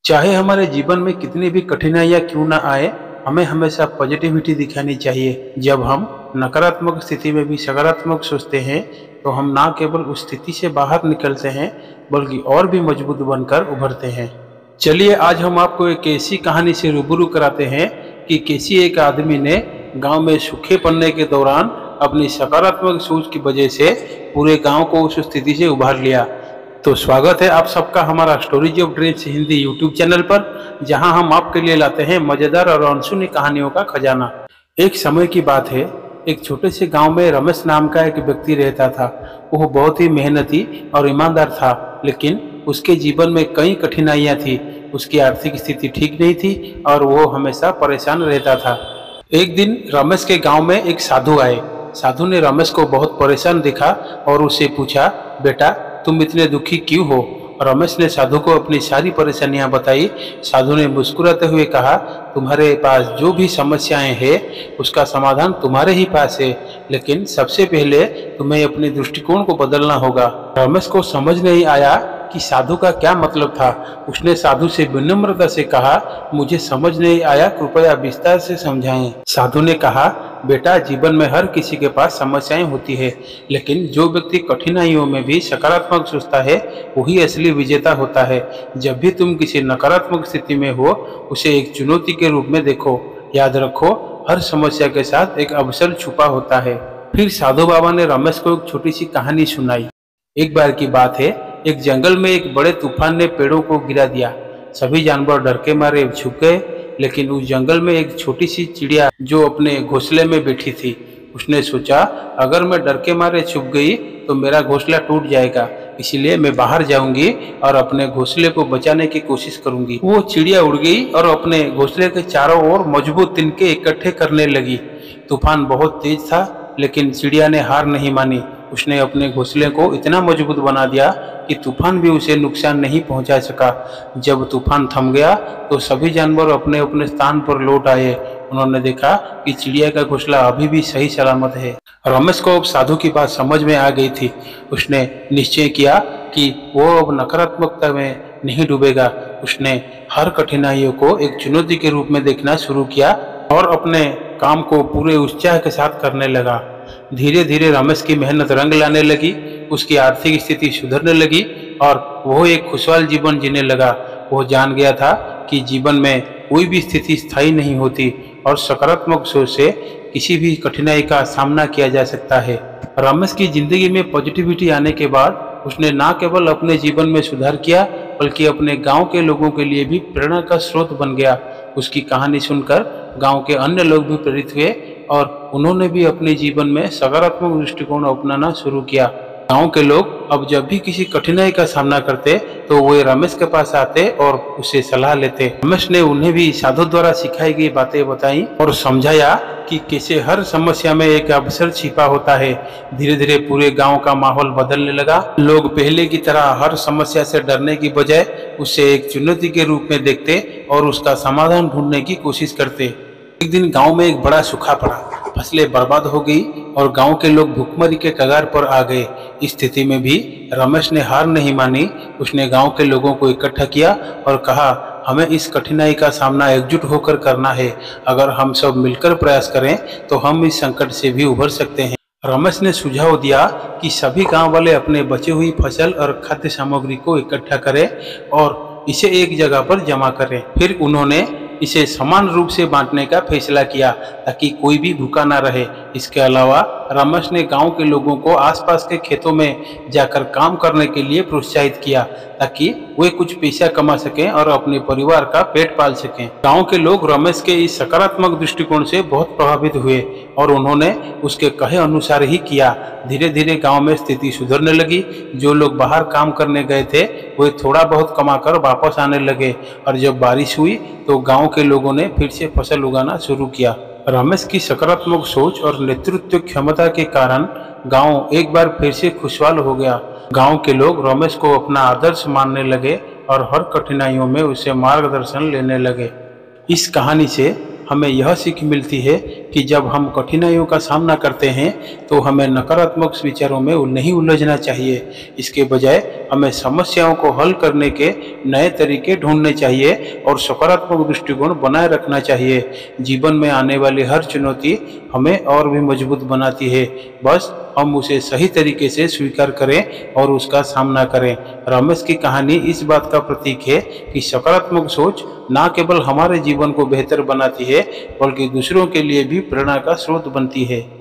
चाहे हमारे जीवन में कितनी भी कठिनाइयाँ क्यों ना आए, हमें हमेशा पॉजिटिविटी दिखानी चाहिए। जब हम नकारात्मक स्थिति में भी सकारात्मक सोचते हैं, तो हम ना केवल उस स्थिति से बाहर निकलते हैं, बल्कि और भी मजबूत बनकर उभरते हैं। चलिए आज हम आपको एक ऐसी कहानी से रूबरू कराते हैं कि कैसे एक आदमी ने गांव में सूखे पड़ने के दौरान अपनी सकारात्मक सोच की वजह से पूरे गांव को उस स्थिति से उभार लिया। तो स्वागत है आप सबका हमारा stories of dreams Hindi YouTube channel पर, जहां हम आपके लिए लाते हैं मजेदार और अनसुनी कहानियों का खजाना। एक समय की बात है, एक छोटे से गांव में रमेश नाम का एक व्यक्ति रहता था। वह बहुत ही मेहनती और ईमानदार था, लेकिन उसके जीवन में कई कठिनाइयां थी। उसकी आर्थिक स्थिति ठीक नहीं थी और वो हमेशा परेशान रहता था। एक दिन रमेश के गांव में एक साधु आए। साधु ने रमेश को बहुत परेशान देखा और उससे पूछा, बेटा तुम इतने दुखी क्यों हो? रमेश ने साधु को अपनी सारी परेशानियां बताई। साधु ने मुस्कुराते हुए कहा, तुम्हारे पास जो भी समस्याएं हैं उसका समाधान तुम्हारे ही पास है, लेकिन सबसे पहले तुम्हें अपने दृष्टिकोण को बदलना होगा। रमेश को समझ नहीं आया कि साधु का क्या मतलब था। उसने साधु से विनम्रता से कहा, मुझे समझ नहीं आया, कृपया विस्तार से समझाएं। साधु ने कहा, बेटा जीवन में हर किसी के पास समस्याएं होती है, लेकिन जो व्यक्ति कठिनाइयों में भी सकारात्मक सोचता है वही असली विजेता होता है। जब भी तुम किसी नकारात्मक स्थिति में हो, उसे एक चुनौती के रूप में देखो। याद रखो, हर समस्या के साथ एक अवसर छुपा होता है। फिर साधु बाबा ने रमेश को एक छोटी सी कहानी सुनाई। एक बार की बात है, एक जंगल में एक बड़े तूफान ने पेड़ों को गिरा दिया। सभी जानवर डर के मारे छुप गए, लेकिन उस जंगल में एक छोटी सी चिड़िया जो अपने घोंसले में बैठी थी, उसने सोचा, अगर मैं डर के मारे छुप गई तो मेरा घोंसला टूट जाएगा, इसलिए मैं बाहर जाऊंगी और अपने घोंसले को बचाने की कोशिश करूंगी। वो चिड़िया उड़ गई और अपने घोंसले के चारों ओर मजबूत तिनके इकट्ठे करने लगी। तूफान बहुत तेज था, लेकिन चिड़िया ने हार नहीं मानी। उसने अपने घोंसले को इतना मजबूत बना दिया कि तूफान भी उसे नुकसान नहीं पहुंचा सका। जब तूफान थम गया तो सभी जानवर अपने अपने स्थान पर लौट आए। उन्होंने देखा कि चिड़िया का घोंसला अभी भी सही सलामत है। रमेश को अब साधु की बात समझ में आ गई थी। उसने निश्चय किया कि वो अब नकारात्मकता में नहीं डूबेगा। उसने हर कठिनाइयों को एक चुनौती के रूप में देखना शुरू किया और अपने काम को पूरे उत्साह के साथ करने लगा। धीरे धीरे रमेश की मेहनत रंग लाने लगी, उसकी आर्थिक स्थिति सुधरने लगी और वो एक खुशहाल जीवन जीने लगा। वो जान गया था कि जीवन में कोई भी स्थिति स्थायी नहीं होती और सकारात्मक सोच से किसी भी कठिनाई का सामना किया जा सकता है। रमेश की जिंदगी में पॉजिटिविटी आने के बाद उसने न केवल अपने जीवन में सुधार किया, बल्कि अपने गांव के लोगों के लिए भी प्रेरणा का स्रोत बन गया। उसकी कहानी सुनकर गांव के अन्य लोग भी प्रेरित हुए और उन्होंने भी अपने जीवन में सकारात्मक दृष्टिकोण अपनाना शुरू किया। गांव के लोग अब जब भी किसी कठिनाई का सामना करते तो वे रमेश के पास आते और उससे सलाह लेते। रमेश ने उन्हें भी साधु द्वारा सिखाई गई बातें बताई और समझाया कि कैसे हर समस्या में एक अवसर छिपा होता है। धीरे धीरे पूरे गांव का माहौल बदलने लगा। लोग पहले की तरह हर समस्या से डरने की बजाय उसे एक चुनौती के रूप में देखते और उसका समाधान ढूंढने की कोशिश करते। एक दिन गांव में एक बड़ा सूखा पड़ा, फसलें बर्बाद हो गई और गांव के लोग भूखमरी के कगार पर आ गए। इस स्थिति में भी रमेश ने हार नहीं मानी। उसने गांव के लोगों को इकट्ठा किया और कहा, हमें इस कठिनाई का सामना एकजुट होकर करना है। अगर हम सब मिलकर प्रयास करें तो हम इस संकट से भी उभर सकते हैं। रमेश ने सुझाव दिया कि सभी गांव वाले अपने बची हुई फसल और खाद्य सामग्री को इकट्ठा करें और इसे एक जगह पर जमा करें। फिर उन्होंने इसे समान रूप से बांटने का फैसला किया ताकि कोई भी भूखा ना रहे। इसके अलावा रमेश ने गांव के लोगों को आसपास के खेतों में जाकर काम करने के लिए प्रोत्साहित किया ताकि वे कुछ पैसा कमा सकें और अपने परिवार का पेट पाल सकें। गांव के लोग रमेश के इस सकारात्मक दृष्टिकोण से बहुत प्रभावित हुए और उन्होंने उसके कहे अनुसार ही किया। धीरे धीरे गांव में स्थिति सुधरने लगी। जो लोग बाहर काम करने गए थे वे थोड़ा बहुत कमाकर वापस आने लगे और जब बारिश हुई तो गांव के लोगों ने फिर से फसल उगाना शुरू किया। रमेश की सकारात्मक सोच और नेतृत्व क्षमता के कारण गांव एक बार फिर से खुशहाल हो गया। गांव के लोग रमेश को अपना आदर्श मानने लगे और हर कठिनाइयों में उससे मार्गदर्शन लेने लगे। इस कहानी से हमें यह सीख मिलती है कि जब हम कठिनाइयों का सामना करते हैं तो हमें नकारात्मक विचारों में नहीं उलझना चाहिए। इसके बजाय हमें समस्याओं को हल करने के नए तरीके ढूंढने चाहिए और सकारात्मक दृष्टिकोण बनाए रखना चाहिए। जीवन में आने वाली हर चुनौती हमें और भी मजबूत बनाती है, बस हम उसे सही तरीके से स्वीकार करें और उसका सामना करें। रमेश की कहानी इस बात का प्रतीक है कि सकारात्मक सोच न केवल हमारे जीवन को बेहतर बनाती है, बल्कि दूसरों के लिए भी प्रेरणा का स्रोत बनती है।